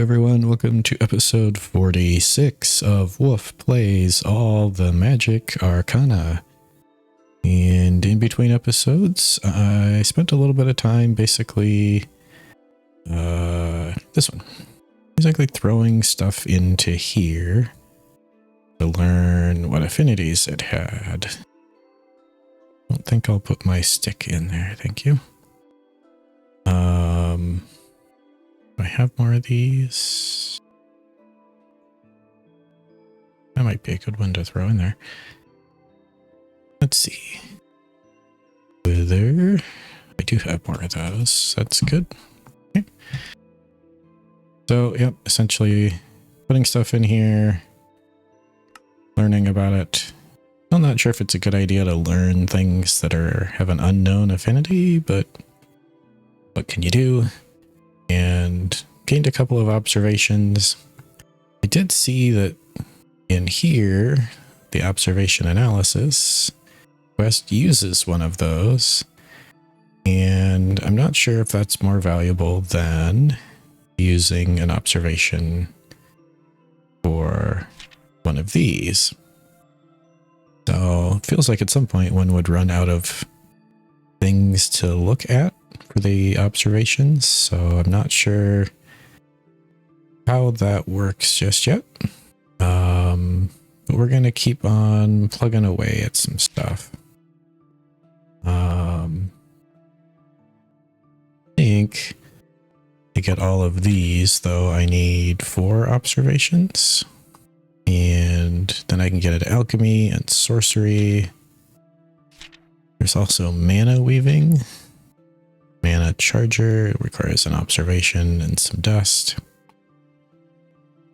everyone, welcome to episode 46 of Wolf Plays All the Magic Arcana. And in between episodes, I spent a little bit of time basically, basically throwing stuff into here to learn what affinities it had. I don't think I'll put my stick in there, thank you. Do I have more of these? That might be a good one to throw in there. Let's see. Wither. I do have more of those. That's good. Okay. So, yep, essentially putting stuff in here, learning about it. I'm not sure if it's a good idea to learn things that have an unknown affinity, but what can you do? And gained a couple of observations. I did see that in here, the observation analysis quest uses one of those, and I'm not sure if that's more valuable than using an observation for one of these. So it feels like at some point one would run out of things to look at for the observations, so I'm not sure how that works just yet. But we're going to keep on plugging away at some stuff. I think to get all of these, though, I need 4 observations. And then I can get it alchemy and sorcery. There's also mana weaving. Mana charger, it requires an observation and some dust.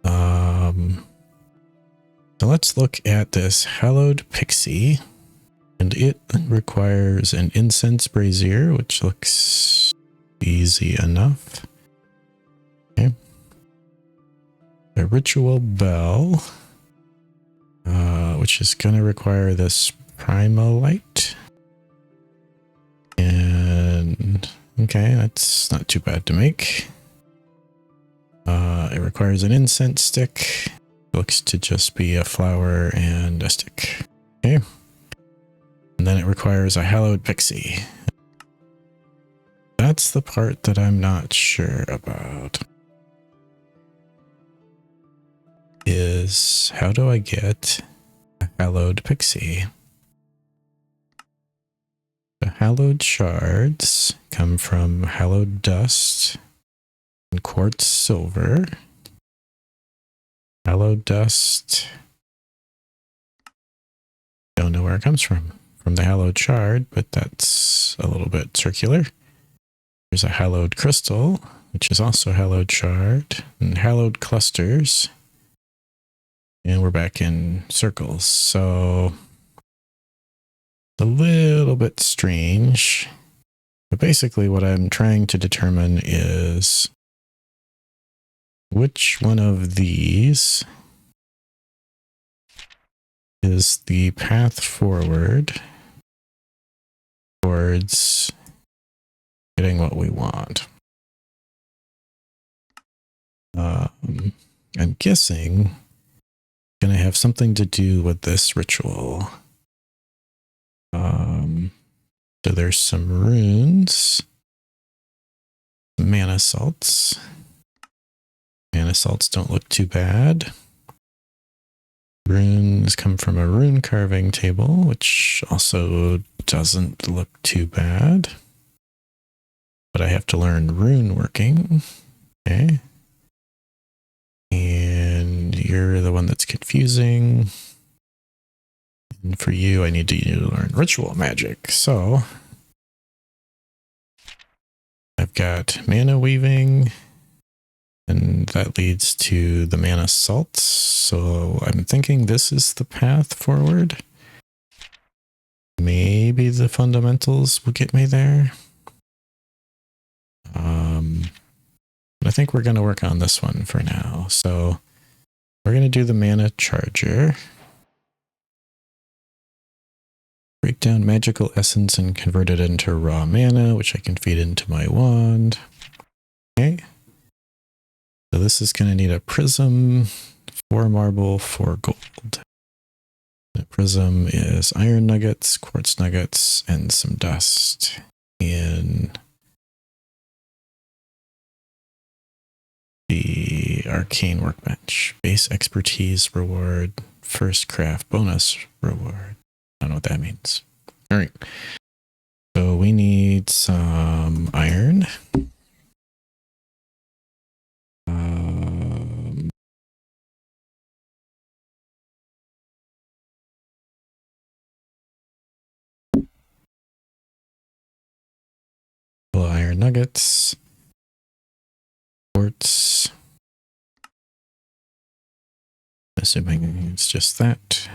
So let's look at this hallowed pixie, and it requires an incense brazier, which looks easy enough. Okay. A ritual bell, which is going to require this primal light. And okay, that's not too bad to make. It requires an incense stick. Looks to just be a flower and a stick. Okay. And then it requires a hallowed pixie. That's the part that I'm not sure about. Is how do I get a hallowed pixie? The hallowed shards come from hallowed dust and quartz silver. Hallowed dust. Don't know where it comes from the hallowed shard, but that's a little bit circular. There's a hallowed crystal, which is also hallowed shard, and hallowed clusters. And we're back in circles, so a little bit strange. But basically what I'm trying to determine is which one of these is the path forward towards getting what we want. I'm guessing it's going to have something to do with this ritual. So there's some runes, mana salts. Mana salts don't look too bad. Runes come from a rune carving table, which also doesn't look too bad. But I have to learn rune working. Okay. And you're the one that's confusing. And for you, I need to learn ritual magic. So I've got mana weaving, and that leads to the mana salts. So I'm thinking this is the path forward. Maybe the fundamentals will get me there. But I think we're going to work on this one for now. So we're going to do the mana charger. Break down magical essence and convert it into raw mana, which I can feed into my wand. Okay. So this is going to need a prism, 4 marble, 4 gold. The prism is iron nuggets, quartz nuggets, and some dust in the arcane workbench. Base expertise reward, first craft bonus reward. I don't know what that means. All right. So we need some iron. Iron nuggets, quartz, assuming it's just that,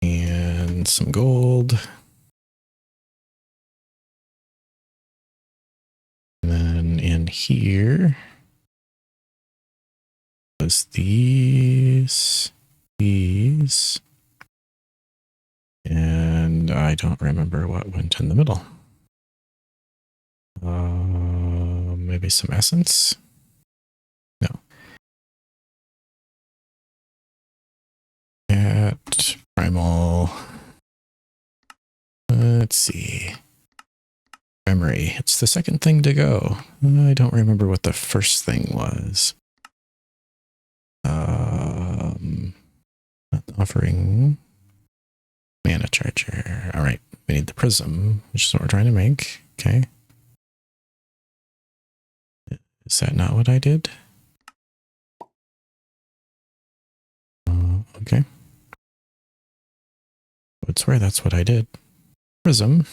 and some gold. And then in here was these, and I don't remember what went in the middle. Maybe some essence? No. At Primal. Let's see. Memory. It's the second thing to go. I don't remember what the first thing was. Offering mana charger. All right. We need the prism, which is what we're trying to make. Okay. Is that not what I did? Okay. I would swear that's what I did. Prism.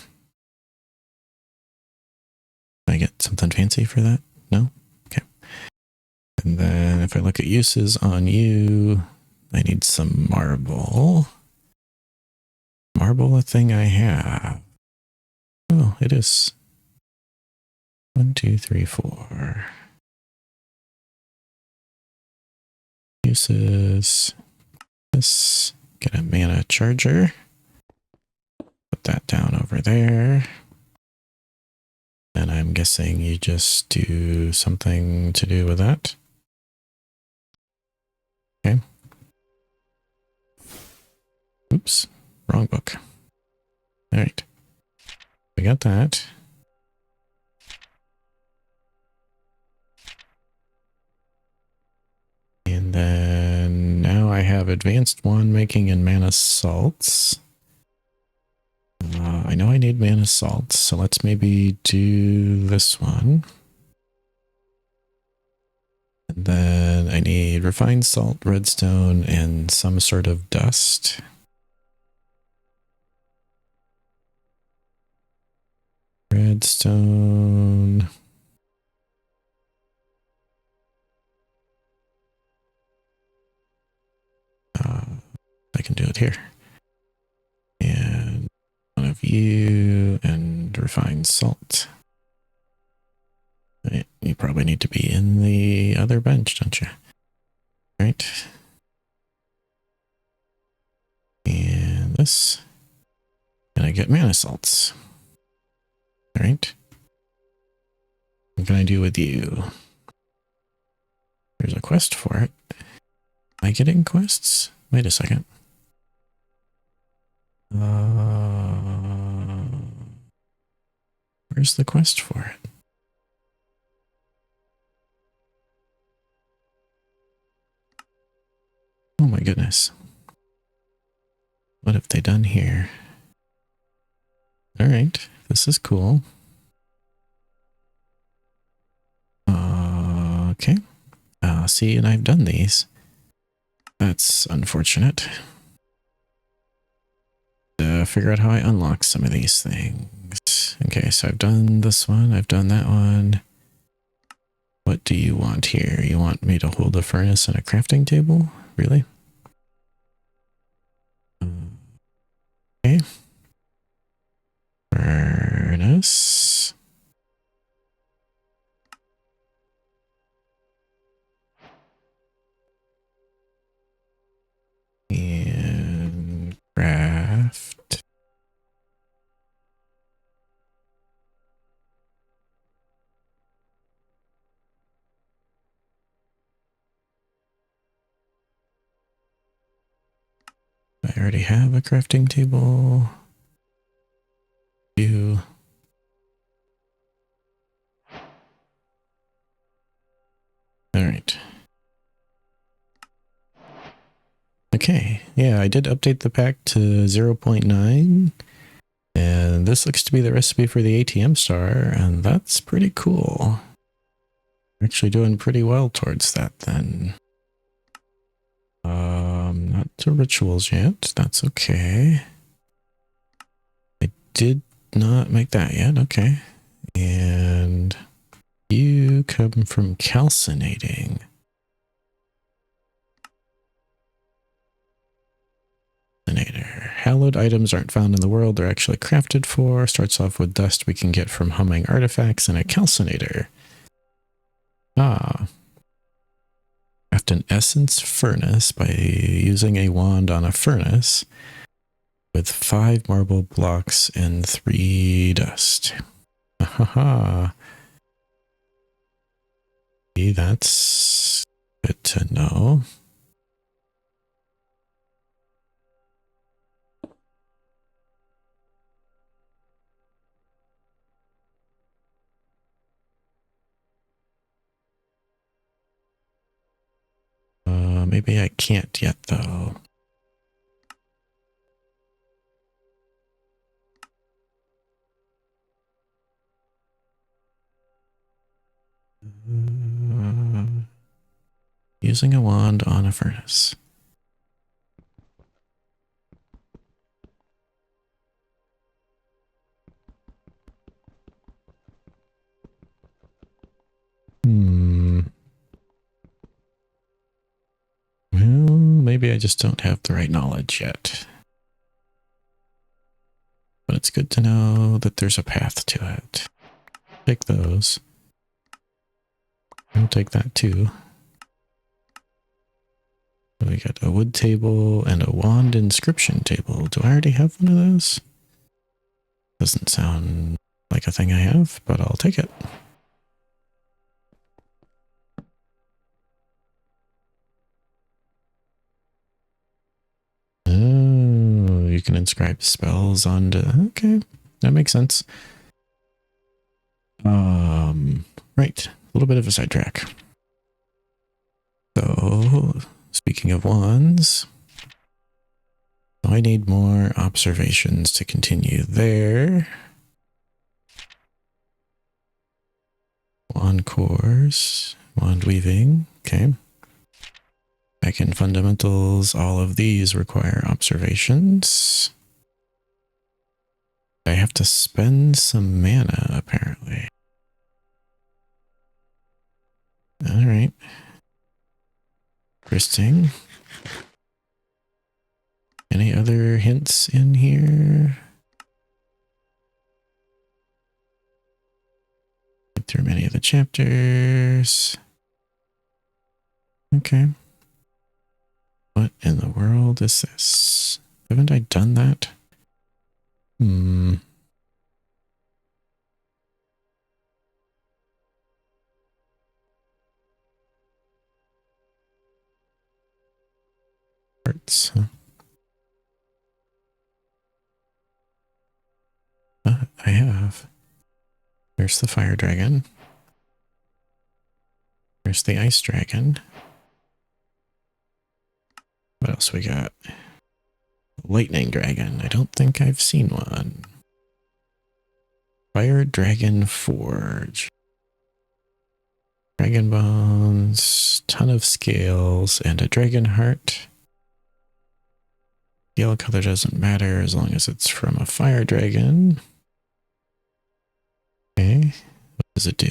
Can I get something fancy for that? No? Okay. And then if I look at uses on you, I need some marble. Marble, a thing I have. Oh, it is. 1, 2, 3, 4. Uses. This. Get a mana charger. Put that down over there. And I'm guessing you just do something to do with that. Okay. Oops. Wrong book. All right. We got that. And then now I have advanced wand making and mana salts. I know I need mana salts, so let's maybe do this one. And then I need refined salt, redstone, and some sort of dust. Redstone. I can do it here. And one of you and refined salt. You probably need to be in the other bench, don't you? Right. And this. And I get mana salts. All right. What can I do with you? There's a quest for it. Am I getting quests? Wait a second. Where's the quest for it? Oh my goodness. What have they done here? All right, this is cool. Okay. See, and I've done these. That's unfortunate. Figure out how I unlock some of these things. Okay, so I've done this one. I've done that one. What do you want here? You want me to hold a furnace and a crafting table? Really? Okay. Furnace. And craft. I already have a crafting table. You. All right. Okay, yeah, I did update the pack to 0.9, and this looks to be the recipe for the ATM star, and that's pretty cool. Actually doing pretty well towards that then. Not to rituals yet, that's okay. I did not make that yet, okay. And you come from calcinating. Hallowed items aren't found in the world, they're actually crafted for. Starts off with dust we can get from humming artifacts and a calcinator. Ah. Craft an essence furnace by using a wand on a furnace with 5 marble blocks and 3 dust. Haha. That's good to know. Maybe I can't yet, though. Using a wand on a furnace. Well, maybe I just don't have the right knowledge yet. But it's good to know that there's a path to it. Take those. I'll take that too. We got a wood table and a wand inscription table. Do I already have one of those? Doesn't sound like a thing I have, but I'll take it. Oh, you can inscribe spells onto... Okay, that makes sense. Right, a little bit of a sidetrack. So, speaking of wands, I need more observations to continue there. Wand cores, wand weaving, okay. Back in fundamentals, all of these require observations. I have to spend some mana, apparently. All right. Interesting. Any other hints in here? Get through many of the chapters. Okay. What in the world is this? Haven't I done that? Parts, huh? I have. There's the fire dragon. There's the ice dragon. What else we got? Lightning dragon. I don't think I've seen one. Fire dragon forge. Dragon bones, ton of scales, and a dragon heart. Yellow color doesn't matter as long as it's from a fire dragon. Okay, what does it do?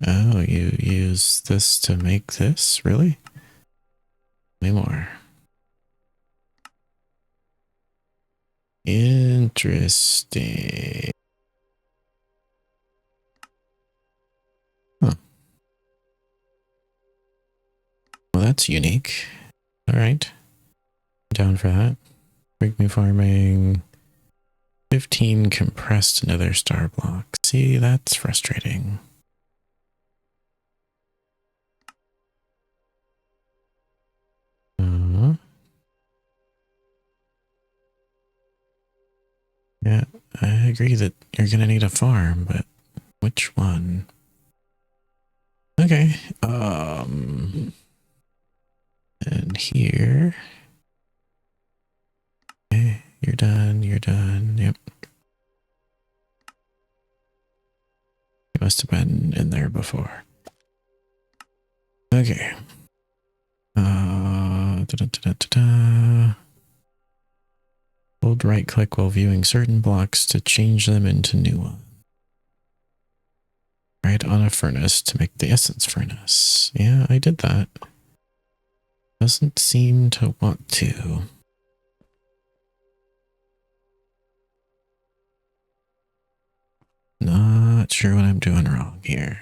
Oh, you use this to make this? Really? Way more. Interesting. Huh. Well, that's unique. All right. Down for that. Break me farming. 15 compressed nether star blocks. See, that's frustrating. Yeah, I agree that you're gonna need a farm, but which one? Okay, and here. Okay, you're done, yep. You must have been in there before. Okay. Hold right click while viewing certain blocks to change them into new ones. Right on a furnace to make the essence furnace. Yeah, I did that. Doesn't seem to want to. Not sure what I'm doing wrong here.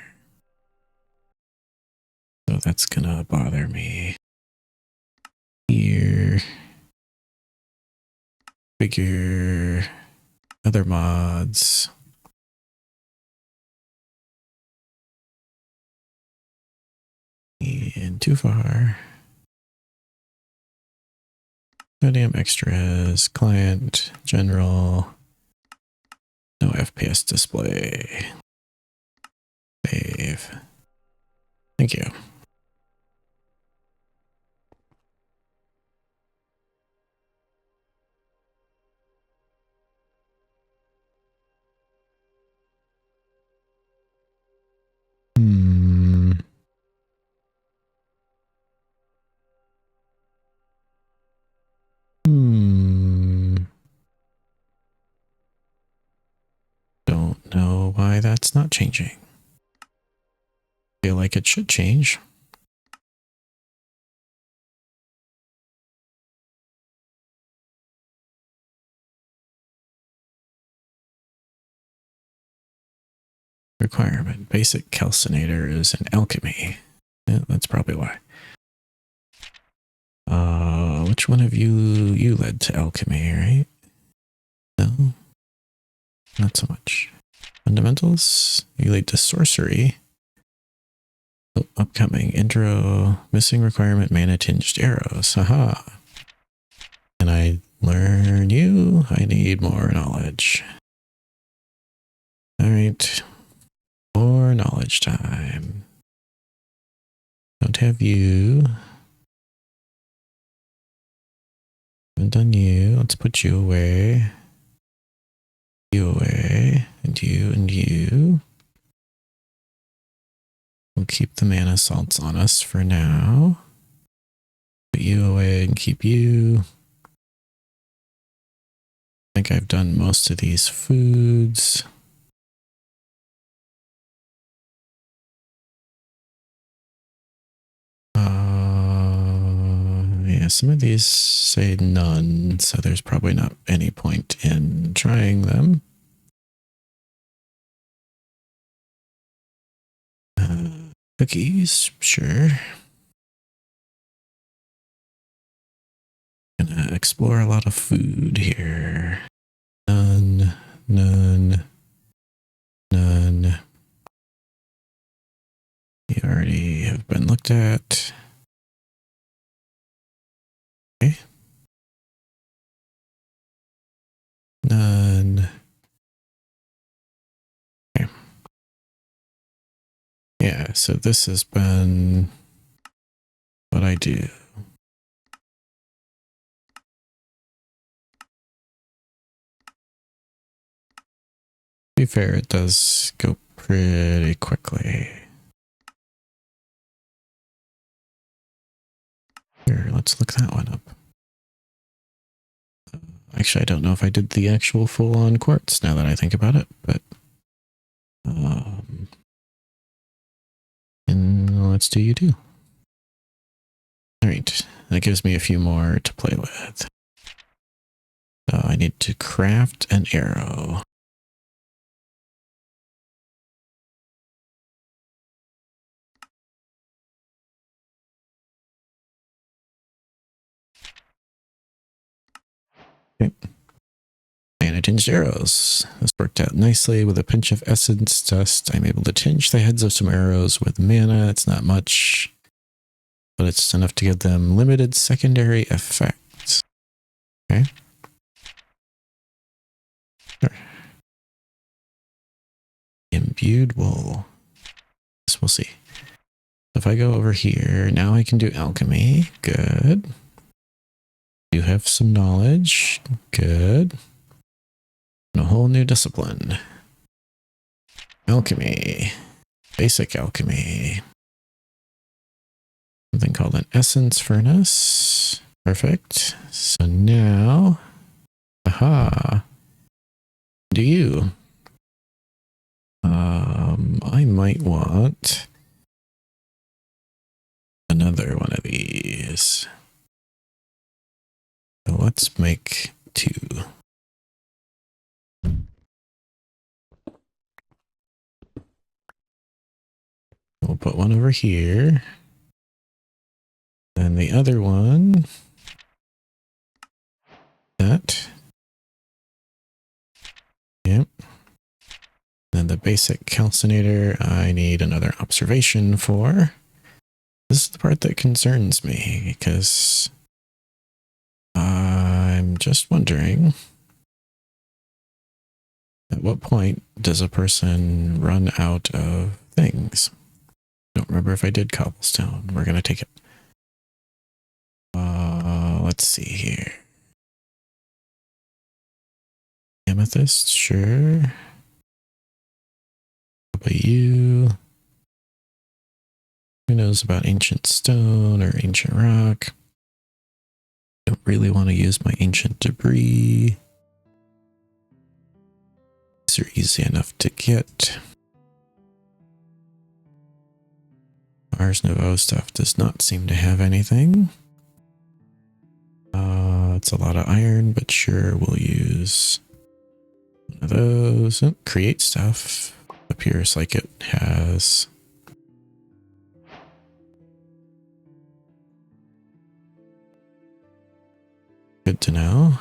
So that's gonna bother me. Here. Figure. Other mods. And too far. Goddamn extras. Client. General. No FPS display. Save. Thank you. Don't know why that's not changing. Feel like it should change. Requirement. Basic calcinator is an alchemy. Yeah, that's probably why. Which one of you led to alchemy, right? No, not so much. Fundamentals, you lead to sorcery. Oh, upcoming intro, missing requirement, mana tinged arrows. Haha. Can I learn you? I need more knowledge. All right, more knowledge time. Don't have you. Haven't done you. Let's put you away. You away. And you and you. We'll keep the mana salts on us for now. Put you away and keep you. I think I've done most of these foods. Yeah, some of these say none, so there's probably not any point in trying them. Cookies, sure. Gonna explore a lot of food here. None, none, none. You already have been looked at. Okay. None. Okay. Yeah, so this has been what I do. To be fair, it does go pretty quickly. Here, let's look that one up. Actually, I don't know if I did the actual full-on quartz now that I think about it, but and let's do you too. All right, that gives me a few more to play with. So I need to craft an arrow. Okay. Mana tinged arrows. This worked out nicely. With a pinch of essence dust, I'm able to tinge the heads of some arrows with mana. It's not much, but it's enough to give them limited secondary effects. Okay. Sure. Imbued wool. This we'll see. If I go over here, now I can do alchemy. Good. You have some knowledge. Good. And a whole new discipline. Alchemy. Basic alchemy. Something called an essence furnace. Perfect. So now, aha. Do you? I might want another one of these. So let's make 2. We'll put one over here. And the other one, that. Yep. Then the basic calcinator, I need another observation for. This is the part that concerns me, because I'm just wondering, at what point does a person run out of things? Don't remember if I did cobblestone. We're going to take it. Let's see here. Amethyst, sure. How about you? Who knows about ancient stone or ancient rock? Don't really want to use my ancient debris. These are easy enough to get. Ars Nouveau stuff does not seem to have anything. It's a lot of iron, but sure, we'll use one of those. Oh, create stuff. Appears like it has. Good to know.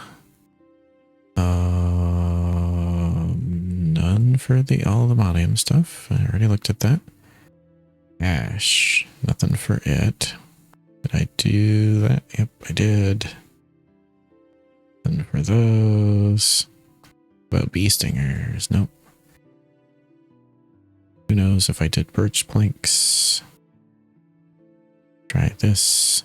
None for the aluminium stuff. I already looked at that. Ash, nothing for it. Did I do that? Yep, I did. Nothing for those. About bee stingers? Nope. Who knows if I did birch planks? Try this.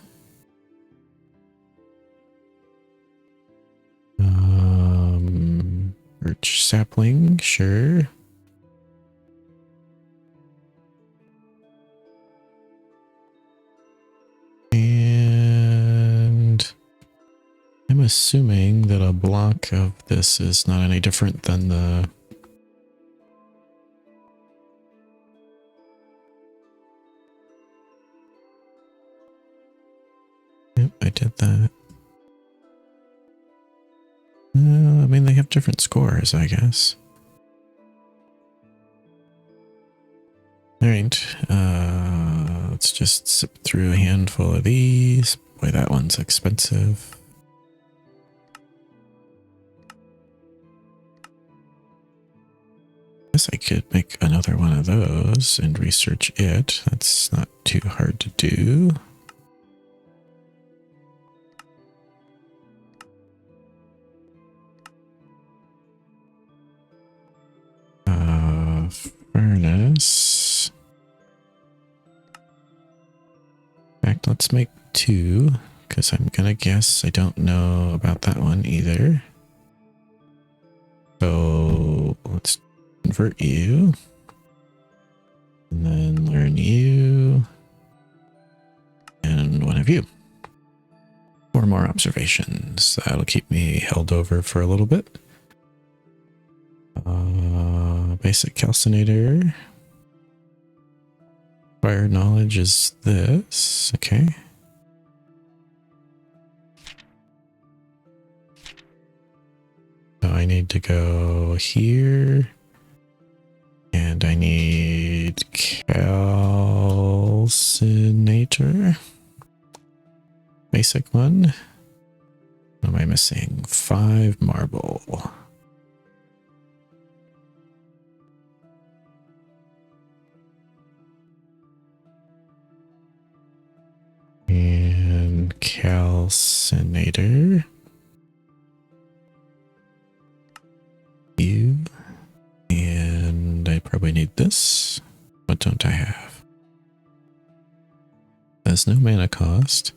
Birch sapling, sure. And I'm assuming that a block of this is not any different than the Yep, I did that. I mean, they have different scores, I guess. Alright, let's just zip through a handful of these. Boy, that one's expensive. Guess I could make another one of those and research it. That's not too hard to do. Furnace. In fact, let's make 2, because I'm gonna guess I don't know about that one either. So let's convert you. And then learn you. And one of you. 4 more observations. That'll keep me held over for a little bit. Basic calcinator. Fire knowledge is this. Okay. So I need to go here. And I need calcinator. Basic one. What am I missing? 5 marble. resonator. You. And I probably need this. What don't I have? Has no mana cost.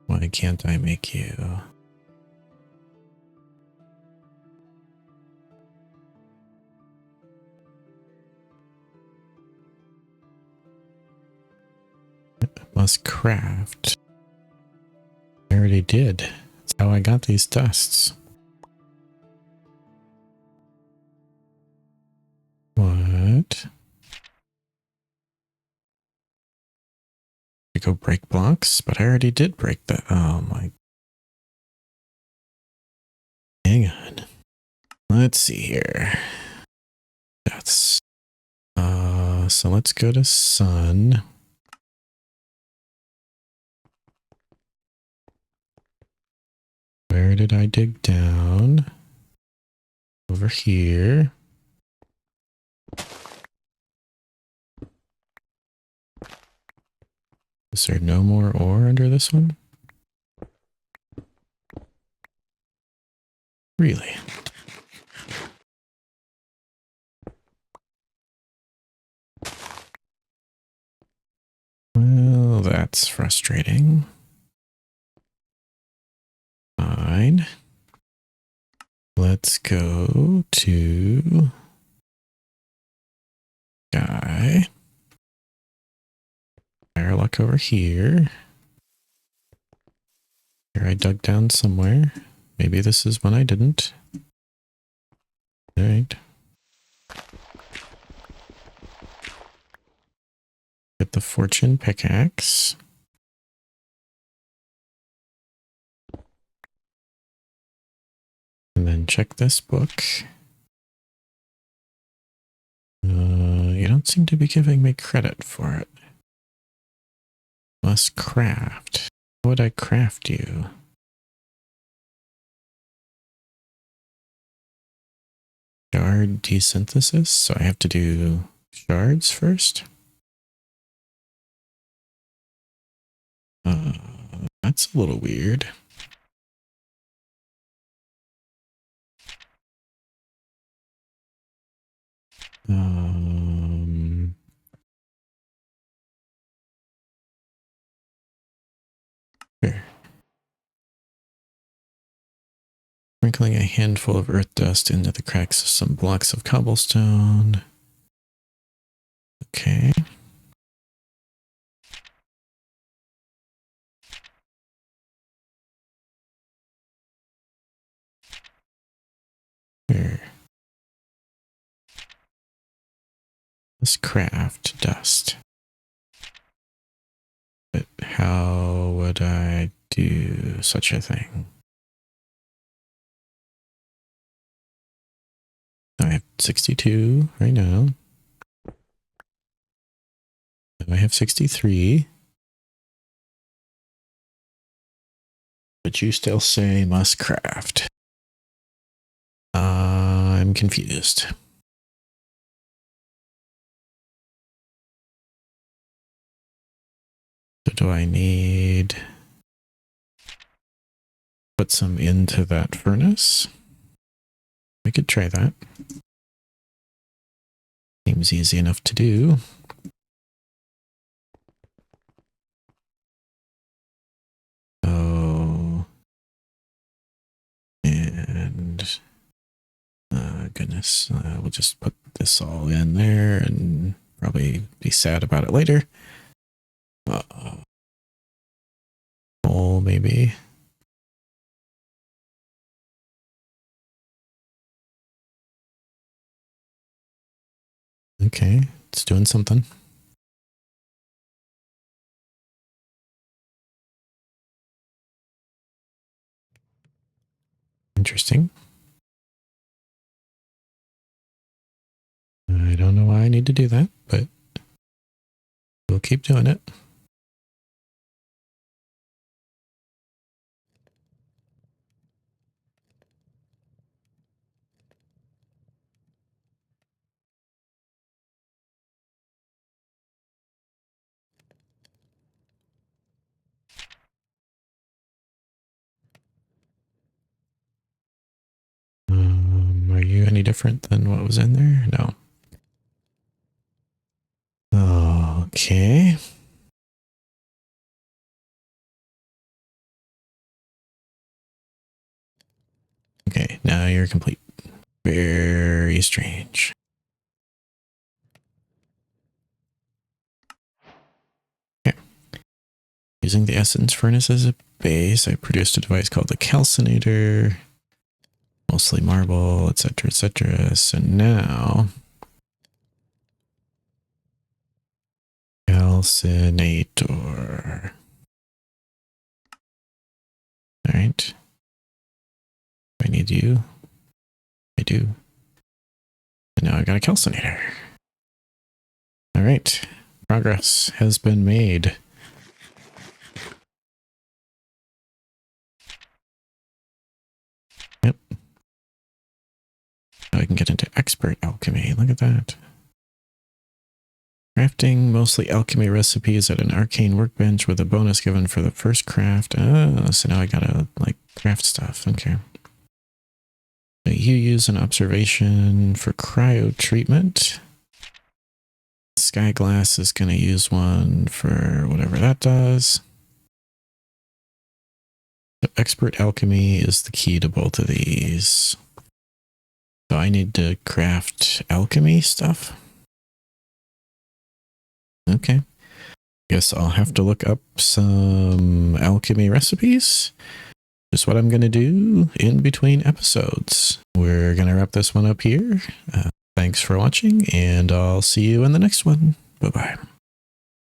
Why can't I make you? Must craft. I already did. That's how I got these dusts. What? I go break blocks, but I already did break that. Oh my. Hang on. Let's see here. That's so let's go to sun. Where did I dig down? Over here. Is there no more ore under this one? Really? Well, that's frustrating. Fine. Let's go to guy. Fire luck over here. Here I dug down somewhere. Maybe this is one I didn't. All right. Get the fortune pickaxe. And then check this book. You don't seem to be giving me credit for it. Must craft. How would I craft you? Shard desynthesis, so I have to do shards first. That's a little weird. Here. Sprinkling a handful of earth dust into the cracks of some blocks of cobblestone. Okay. Here. Let's craft dust. But how would I do such a thing? I have 62 right now. I have 63. But you still say must craft. I'm confused. So do I need put some into that furnace? We could try that. Seems easy enough to do. Oh. And goodness, we'll just put this all in there and probably be sad about it later. Oh, maybe. Okay, it's doing something. Interesting. I don't know why I need to do that, but we'll keep doing it. different than what was in there? No. Okay. Okay, now you're complete. Very strange. Okay. Using the essence furnace as a base, I produced a device called the calcinator. Mostly marble, etc., etc. So now... calcinator. Alright. I need you. I do. And now I got a calcinator. Alright. Progress has been made. Yep. Now I can get into expert alchemy. Look at that. Crafting mostly alchemy recipes at an arcane workbench with a bonus given for the first craft. Oh, so now I gotta, like, craft stuff. Okay. So you use an observation for cryo treatment. Sky glass is gonna use one for whatever that does. So expert alchemy is the key to both of these. So I need to craft alchemy stuff. Okay. Guess I'll have to look up some alchemy recipes. Just what I'm going to do in between episodes. We're going to wrap this one up here. Thanks for watching, and I'll see you in the next one. Bye-bye.